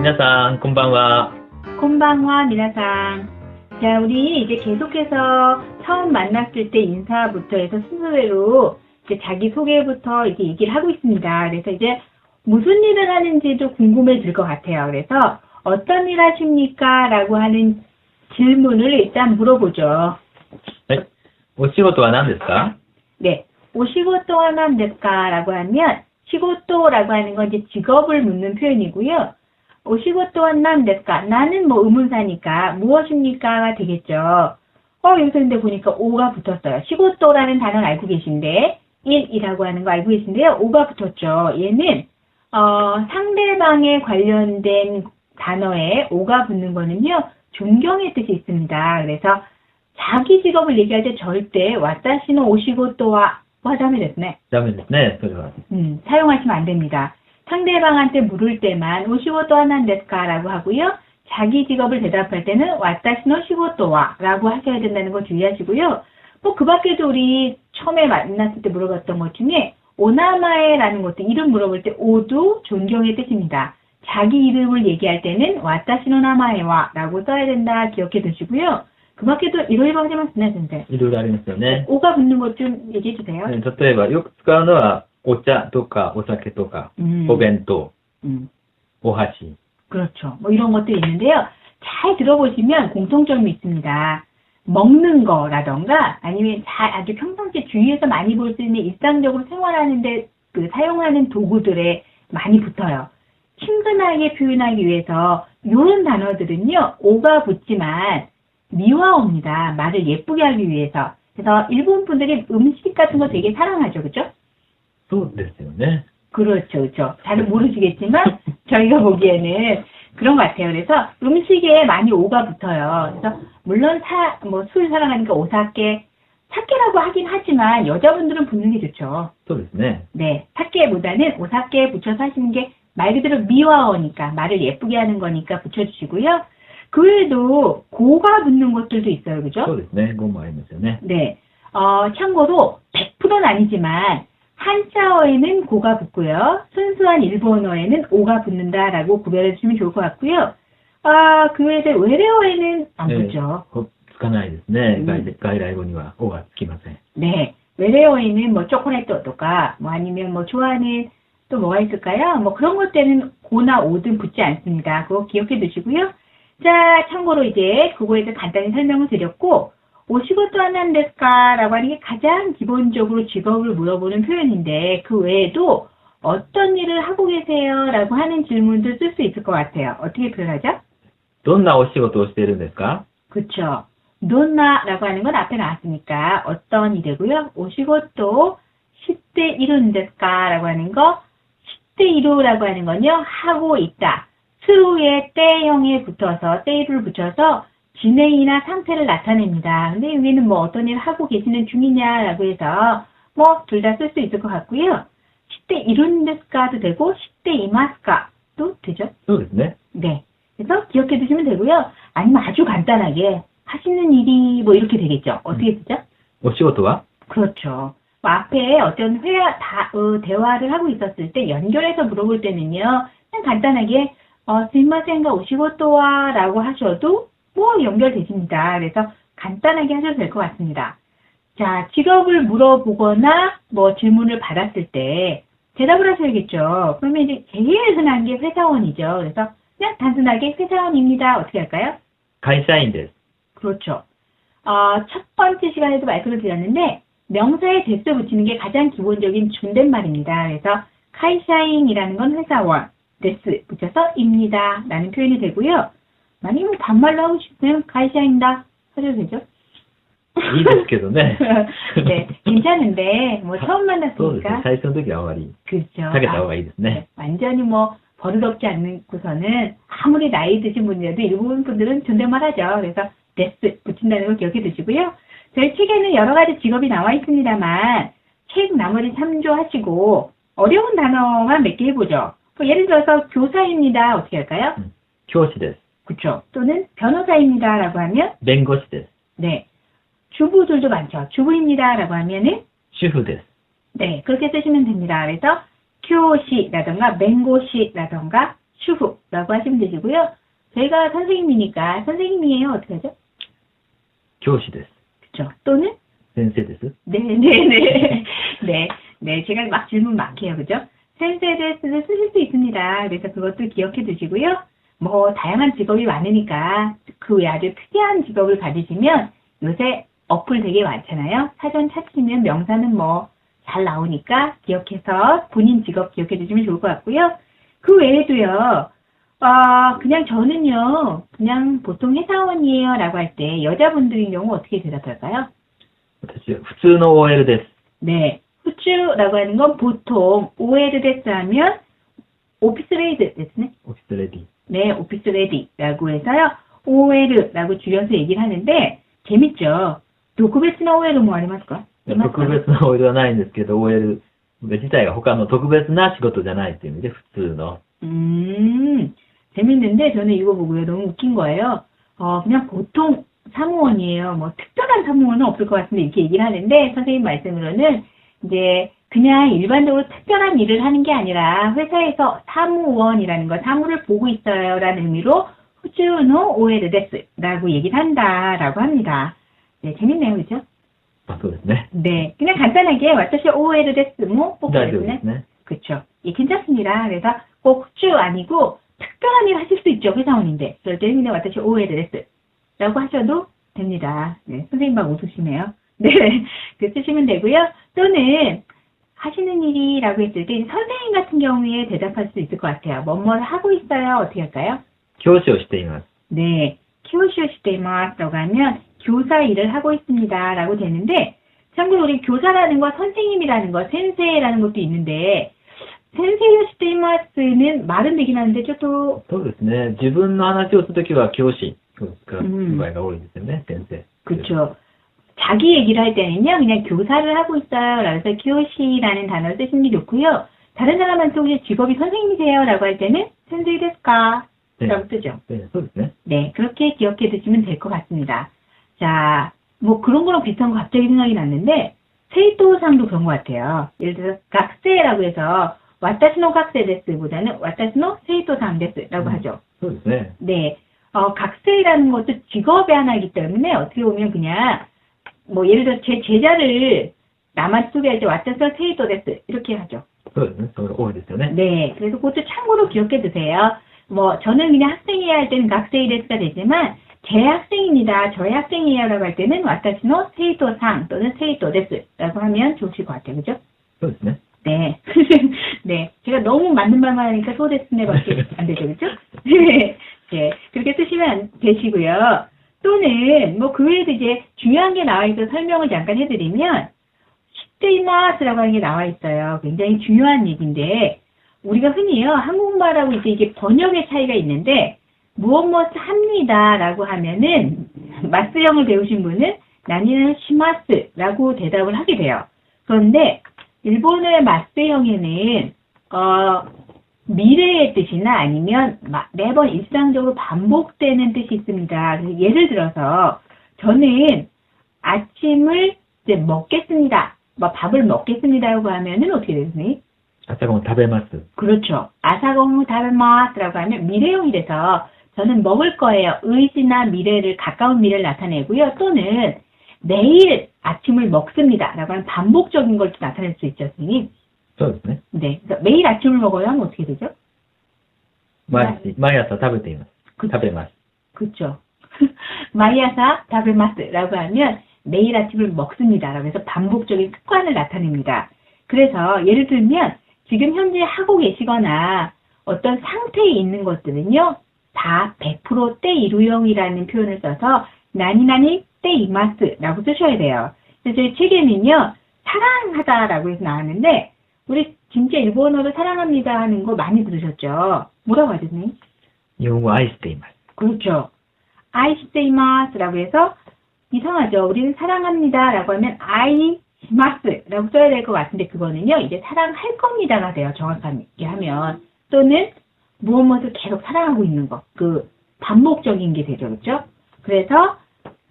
皆さん、こんばんは。 곤방와 미나상. 자, 우리 이제 계속해서 처음 만났을 때 인사부터 해서 순서대로 이제 자기소개부터 이렇게 얘기를 하고 있습니다. 그래서 이제 무슨 일을 하는지도 궁금해질 것 같아요. 그래서 어떤 일 하십니까? 라고 하는 질문을 일단 물어보죠. はい。お仕事は何ですか? 네. 오시고또와 난데스까? 라고 하면 시고또라고 하는 건 이제 직업을 묻는 표현이고요. 오시고또와 난데스까? 나는 뭐 의문사니까 무엇입니까가 되겠죠. 여기서 근데 보니까 오가 붙었어요. 시고또라는 단어는 알고 계신데 일이라고 하는 거 알고 계신데요. 오가 붙었죠. 얘는 상대방에 관련된 단어에 오가 붙는 거는요. 존경의 뜻이 있습니다. 그래서 자기 직업을 얘기할 때 절대 와타시노 오시고또와 다음에 됐네. ダメですね、それは。 사용하시면 안 됩니다. 상대방한테 물을 때만 오시고또 하나인데스까? 라고 하고요. 자기 직업을 대답할 때는 와타시노 시고또와 라고 하셔야 된다는 거 주의하시고요. 뭐 그 밖에도 우리 처음에 만났을 때 물어봤던 것 중에 오나마에라는 것도 이름 물어볼 때 오도 존경의 뜻입니다. 자기 이름을 얘기할 때는 와타시노 나마에와 라고 써야 된다 기억해 두시고요. 그 밖에도 이러이러 하지만 지나선생. いろいろありますよね。 오가 붙는 것 좀 얘기해 주세요. 例えば、よく使うのは、お茶とか、お酒とか、お弁当、 お箸。 그렇죠. 뭐 이런 것도 있는데요. 잘 들어보시면 공통점이 있습니다. 먹는 거라던가 아니면 아주 평상시 주위에서 많이 볼 수 있는 일상적으로 생활하는데 그 사용하는 도구들에 많이 붙어요. 친근하게 표현하기 위해서 이런 단어들은요. 오가 붙지만 미화어입니다. 말을 예쁘게 하기 위해서. 그래서 일본 분들이 음식 같은 거 되게 사랑하죠. 그렇죠? そうですよね。 그렇죠. 그렇죠. 잘은 모르시겠지만 저희가 보기에는 그런 것 같아요. 그래서 음식에 많이 오가 붙어요. 그래서 물론 술 사랑하니까 오사케, 사케라고 하긴 하지만 여자분들은 붙는 게 좋죠. そうですね。 네, 사케보다는 오사케 붙여서 하시는 게 말 그대로 미화어니까 말을 예쁘게 하는 거니까 붙여주시고요. 그 외에도 고가 붙는 것들도 있어요. 그죠? そうですね。語もありますよね。 네. 참고로 100%는 아니지만 한자어에는 고가 붙고요. 순수한 일본어에는 오가 붙는다라고 구별해 주시면 좋을 것 같고요. 그 외에 외래어에는 안 붙죠. つかないですね。外来語には、おがつきません。 네. 외래어에는 뭐 초콜릿とか뭐 아니면 뭐 좋아하는 또 뭐가 있을까요? 뭐 그런 것들은 고나 오든 붙지 않습니다. 그거 기억해 두시고요. 자, 참고로 이제 그거에 대해 간단히 설명을 드렸고 오시고또 하나인데스까? 라고 하는 게 가장 기본적으로 직업을 물어보는 표현인데 그 외에도 어떤 일을 하고 계세요? 라고 하는 질문도 쓸 수 있을 것 같아요. 어떻게 표현하죠? どんなお仕事をしているんですか? 그쵸. 논나라고 하는 건 앞에 나왔으니까 어떤 일이고요. 오시고또 시대 이룬데스까? 라고 하는 거 시대 이루라고 하는 건요. 하고 있다. 스루의 때형에 붙어서 때를 붙여서 진행이나 상태를 나타냅니다. 근데 여기는 뭐 어떤 일을 하고 계시는 중이냐라고 해서 뭐 둘 다 쓸 수 있을 것 같고요. 시대 이룬데스까도 되고 시대 이마스까도 되죠. そうですね。 네. 그래서 기억해 두시면 되고요. 아니면 아주 간단하게 하시는 일이 뭐 이렇게 되겠죠. 어떻게 되죠? お仕事は? 그렇죠. 뭐 앞에 어떤 대화를 하고 있었을 때 연결해서 물어볼 때는요. 그냥 간단하게 스미마센가 오시고또와 라고 하셔도 뭐 연결되십니다. 그래서 간단하게 하셔도 될 것 같습니다. 자, 직업을 물어보거나 뭐 질문을 받았을 때 대답을 하셔야겠죠. 그러면 이제 제일 흔한 게 회사원이죠. 그래서 그냥 단순하게 회사원입니다. 어떻게 할까요? 会社員です。 그렇죠. 첫 번째 시간에도 말씀을 드렸는데 명사에 데스 붙이는 게 가장 기본적인 존댓말입니다. 그래서 카이샤인이라는 건 회사원, 데스 붙여서 입니다 라는 표현이 되고요. 만약에 뭐 반말로 하고 싶으면 카이샤인다 하셔도 되죠? いいですけどね。 네, 괜찮은데 뭐 처음 そうですね。 만났으니까 最初の時はあまり 그렇죠. 下げた方がいいですね。 완전히 뭐 버릇없지 않고서는 아무리 나이 드신 분이라도 일본 분들은 존댓말 하죠. 그래서 데스 붙인다는 걸 기억해 두시고요. 저희 책에는 여러 가지 직업이 나와 있습니다만 책 나머지 참조하시고 어려운 단어만 몇 개 해보죠. 예를 들어서 교사입니다. 어떻게 할까요? 教師です。 그렇죠. 또는 변호사입니다. 라고 하면 弁護士です。 네. 주부들도 많죠. 주부입니다. 라고 하면은 主婦です。 네. 그렇게 쓰시면 됩니다. 그래서 교시라던가 맹고시라던가 슈후라고 하시면 되시고요. 저희가 선생님이니까 선생님이에요. 어떻게 하죠? 教師です。 그쵸? 또는 先生です。 네네네. 네, 제가 막 질문 막 해요. 그죠? 센세데스를 쓰실 수 있습니다. 그래서 그것도 기억해 두시고요. 뭐, 다양한 직업이 많으니까 그 외에 아주 특이한 직업을 가지시면 요새 어플 되게 많잖아요. 사전 찾으시면 명사는 뭐 잘 나오니까 기억해서 본인 직업 기억해 두시면 좋을 것 같고요. 그 외에도요, 그냥 저는요, 그냥 보통 회사원이에요 라고 할 때 여자분들인 경우 어떻게 대답할까요? 私は普通の OL です。 네, 후추라고 하는 건 보통 OL 데스 하면 오피스 레이드 됐네. オフィスレディ。 네, 오피스 레디라고 해서요. OL라고 줄여서 얘기를 하는데 재밌죠. 特別な OL もありますか? 特別な OL はないんですけど、OL 自体が他の特別な仕事じゃないという意味で普通の。 재밌는데 저는 이거 보고요. 너무 웃긴 거예요. 그냥 보통 사무원이에요. 뭐 특별한 사무원은 없을 것 같은데 이렇게 얘기를 하는데 선생님 말씀으로는 이제 그냥 일반적으로 특별한 일을 하는 게 아니라 회사에서 사무원이라는 거, 사무를 보고 있어요 라는 의미로 후주노 오에르 데스라고 얘기를 한다라고 합니다. 네, 재밌네요. 그죠? そうですね。 네, 그냥 간단하게 와타시 오에르 데스 뭐大丈夫 뽑겠네. ですね。 그쵸. 예, 괜찮습니다. 그래서 꼭 후주 아니고 특별한 일 하실 수 있죠. 회사원인데. 그럴 때는 그냥 와타시 오에르 데스라고 하셔도 됩니다. 네, 선생님 막 웃으시네요. 네, 그 쓰시면 되고요. 또는 하시는 일이라고 했을 때 선생님 같은 경우에 대답할 수 있을 것 같아요. 뭐뭐를 하고 있어요. 어떻게 할까요? 教師をしています。 네, 교시오시테마스라고 하면 교사 일을 하고 있습니다. 라고 되는데 참고로 우리 교사라는 거, 선생님이라는 거, 센세라는 것도 있는데 센세요시테마스는 말은 되긴 하는데 좀 そうですね。自分の話をするときは教師を使う場合が多いですよね、先生。 그쵸. 자기 얘기를 할 때는요, 그냥 교사를 하고 있어요. 라서 교시라는 단어를 쓰시는 게 좋고요. 다른 사람한테 혹시 직업이 선생님이세요? 라고 할 때는 센세이 데스까? 라고 쓰죠. 네, そうですね。 네, 그렇게 기억해 두시면 될 것 같습니다. 자, 뭐 그런 거랑 비슷한 거 갑자기 생각이 났는데, 세이토상도 그런 것 같아요. 예를 들어서, 각세라고 해서, 와타시노 각세 데스보다는 와타시노 세이토상 데스라고 하죠. そうですね。 네, 각세라는 것도 직업의 하나이기 때문에 어떻게 보면 그냥, 뭐 예를 들어 제 제자를 남한테 소개할 때 와타시노 세이토 데스 이렇게 하죠. そうですね。それが多いですよね。 네, 그래서 그것도 참고로 기억해 두세요. 뭐 저는 그냥 학생이야 할 때는 각세이 데스가 되지만 제 학생입니다. 저의 학생이에요 라고 할 때는 와타시노 세이토상 또는 세이토 데스라고 하면 좋으실 것 같아요. 그죠? そうですね。 네. 네. 제가 너무 맞는 말만 하니까 소데스네밖에 안 되죠. 그죠? 네. 네. 그렇게 쓰시면 되시고요. 또는 뭐 그 외에도 이제 중요한 게 나와 있어서 설명을 잠깐 해드리면 시테이마스라고 하는 게 나와 있어요. 굉장히 중요한 얘기인데 우리가 흔히요 한국말하고 이게 번역의 차이가 있는데 무엇 합니다라고 하면은 마스형을 배우신 분은 나니는 시마스라고 대답을 하게 돼요. 그런데 일본어의 마스형에는 미래의 뜻이나 아니면 매번 일상적으로 반복되는 뜻이 있습니다. 예를 들어서 저는 아침을 이제 먹겠습니다. 밥을 먹겠습니다라고 하면은 어떻게 되겠니? 아사공을 食べます. 그렇죠. 아사공을 食べます라고 하면 미래형이 돼서 저는 먹을 거예요. 의지나 미래를 가까운 미래를 나타내고요. 또는 내일 아침을 먹습니다 라고 하는 반복적인 걸 또 나타낼 수 있죠, 선생님. そうですね. 네. 그래서 매일 아침을 먹어요 하면 어떻게 되죠? 毎朝食べています. 食べます. 그렇죠. 마이아사 다베마스라고 하면 매일 아침을 먹습니다라고 해서 반복적인 습관을 나타냅니다. 그래서 예를 들면 지금 현재 하고 계시거나 어떤 상태에 있는 것들은요. 다 100% 때이루형이라는 표현을 써서 나니나니 때이마스라고 쓰셔야 돼요. 그래서 저희 책에는요. 사랑하다라고 해서 나왔는데 우리 진짜 일본어로 사랑합니다 하는 거 많이 들으셨죠? 뭐라고 하죠, 선생님? 日本語愛しています. 그렇죠. 아이시테이마스라고 해서 이상하죠. 우리는 사랑합니다라고 하면 아이시마스라고 써야 될 것 같은데 그거는요. 이제 사랑할 겁니다가 돼요. 정확하게 하면. 또는 무엇을 계속 사랑하고 있는 거. 그 반복적인 게 되죠. 그렇죠? 그래서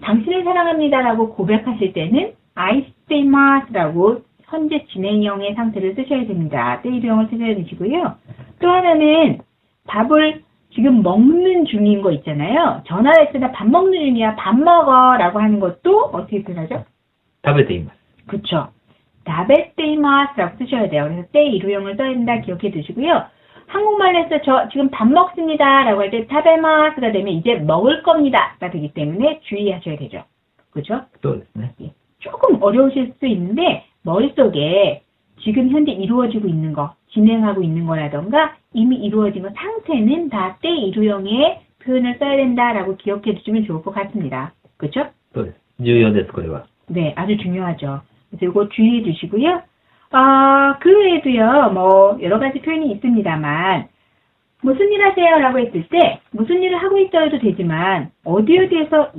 당신을 사랑합니다라고 고백하실 때는 아이시테이마스라고 현재 진행형의 상태를 쓰셔야 됩니다. 때이루형을 쓰셔야 되시고요. 또 하나는 밥을 지금 먹는 중인 거 있잖아요. 전화를 했을 때 밥 먹는 중이야. 밥 먹어. 라고 하는 것도 어떻게 표현하죠? 食べています。 그쵸. 다베테이마스 라고 쓰셔야 돼요. 그래서 때 이루형을 써야 된다 기억해 두시고요. 한국말에서 저 지금 밥 먹습니다. 라고 할 때 타베마스가 되면 이제 먹을 겁니다. 가 되기 때문에 주의하셔야 되죠. 그죠? そうですね。 예. 조금 어려우실 수 있는데 머릿속에 지금 현재 이루어지고 있는 거, 진행하고 있는 거라던가 이미 이루어진 거 상태는 다 때 이루형의 표현을 써야 된다라고 기억해 두시면 좋을 것 같습니다. 그렇죠? そうです。重要です、これは。 네, 아주 중요하죠. 그래서 이거 주의해 주시고요. 그 외에도요, 뭐 여러 가지 표현이 있습니다만 무슨 일 하세요? 라고 했을 때 무슨 일을 하고 있어도 되지만 어디에서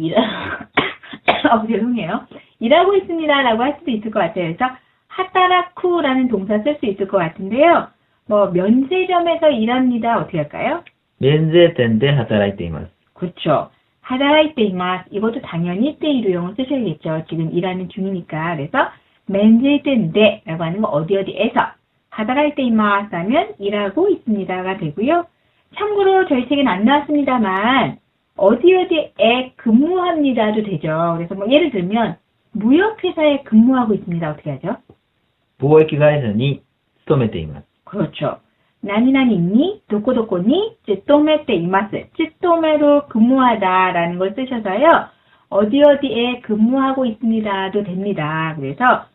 죄송해요. 일하고 있습니다. 라고 할 수도 있을 것 같아요. 그래서 하타라쿠라는 동사 쓸 수 있을 것 같은데요. 뭐 면세점에서 일합니다. 어떻게 할까요? 免税店で働いています。 그렇죠. 하다라이테이마스 이것도 당연히 때 이루형을 쓰셔야겠죠. 지금 일하는 중이니까. 그래서 면세된데라고 하는 거 어디에서 하다라이테이마스 하면 일하고 있습니다가 되고요. 참고로 저희 책엔 안 나왔습니다만 어디에 근무합니다도 되죠. 그래서 뭐 예를 들면 무역회사에 근무하고 있습니다. 어떻게 하죠? 貿易会社に勤めています。 그렇죠. 나니나니니 도코도코니 찌토메테 이마스 찌토메로 근무하다라는 걸 쓰셔서요. 어디에 근무하고 있습니다도 됩니다. 그래서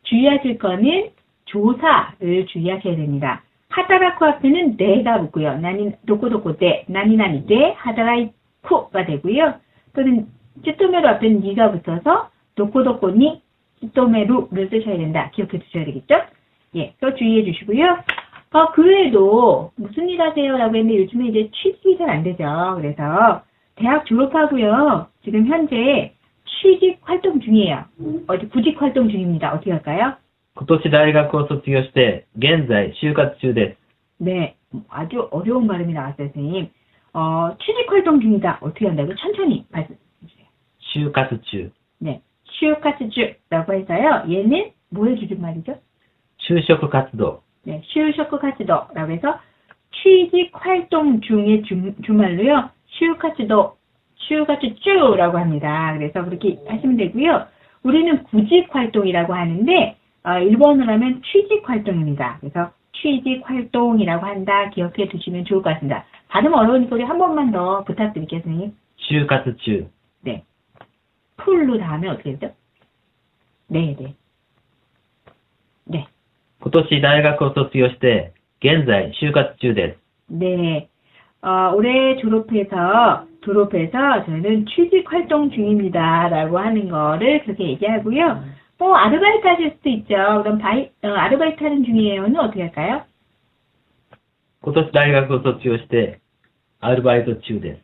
주의하실 거는 조사를 주의하셔야 됩니다. 하다라쿠 앞에는 네가 붙고요. 나니 도코도코 데 나니나니 데 하다라이쿠가 되고요. 또는 찌토메로 앞에는 니가 붙어서 도코도코니 찌토메루를 쓰셔야 된다. 기억해 두셔야 되겠죠? 예, 또 주의해 주시고요. 그 외에도 무슨 일 하세요? 라고 했는데 요즘에 이제 취직이 잘 안 되죠. 그래서 대학 졸업하고요. 지금 현재 취직 활동 중이에요. 구직 활동 중입니다. 어떻게 할까요? 今年大学を卒業して、現在就活中です。 네, 아주 어려운 발음이 나왔어요, 선생님. 취직 활동 중이다. 어떻게 한다고? 천천히 말씀해 주세요. 就活中。 네, 취업活주라고 해서요. 얘는 뭐의 줄임말이죠? 就職活動。 네, 슈쇼크 카츠도라고 해서 취직 활동 중의 주말로요. 슈카츠주라고 합니다. 그래서 그렇게 하시면 되고요. 우리는 구직 활동이라고 하는데 일본어로 하면 취직 활동입니다. 그래서 취직 활동이라고 한다. 기억해 두시면 좋을 것 같습니다. 발음 어려우니까 우리 한 번만 더 부탁드릴게요, 선생님. 就活中。 네. 풀로 다음에 어떻게 되죠? 네. 今年大学を卒業して、現在就活中です。 네. 올해 졸업해서 저는 취직 활동 중입니다. 라고 하는 거를 그렇게 얘기하고요. 아르바이트 하실 수도 있죠. 그럼 아르바이트 하는 중이에요는 어떻게 할까요? 今年大学を卒業して、アルバイト中です。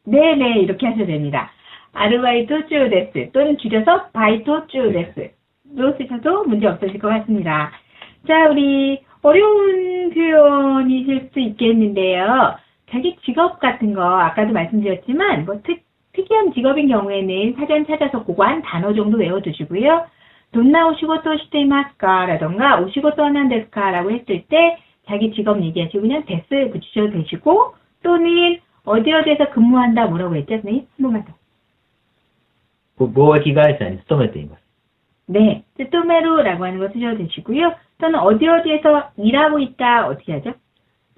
네네, 이렇게 하셔도 됩니다. 아르바이토 쭈데스 또는 줄여서 바이토 쭈데스로 쓰셔도 문제 없으실 것 같습니다. 자, 우리 어려운 표현이실 수 있겠는데요. 자기 직업 같은 거 아까도 말씀드렸지만 뭐 특이한 직업인 경우에는 사전 찾아서 그거 한 단어 정도 외워두시고요. 돈나 오시고토 시테이마스카라던가 오시고토 하난데스카라고 했을 때 자기 직업 얘기하시고 그냥 데스 붙이셔도 되시고 또는 어디에서 근무한다 뭐라고 했죠? 선생님? 한 번만 더. 貿易会社に勤めています。 네, 쯔토메루라고 하는 거 쓰셔도 되시고요. 또는 어디에서 일하고 있다 어떻게 하죠?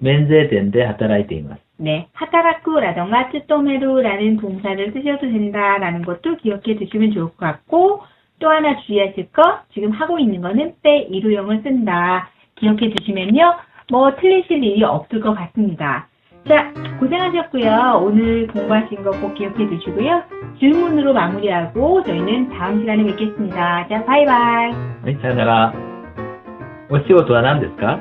免税店で働いています。 네, 하타라쿠라던가 쯔토메루라는 동사를 쓰셔도 된다라는 것도 기억해 두시면 좋을 것 같고 또 하나 주의하실 거 지금 하고 있는 거는 때 이루형을 쓴다. 기억해 두시면요. 뭐 틀리실 일이 없을 것 같습니다. 자, 고생하셨고요. 오늘 공부하신 거 꼭 기억해 두시고요. 질문으로 마무리하고 저희는 다음 시간에 뵙겠습니다. 자, 바이바이. はい、さよなら。お仕事は何ですか？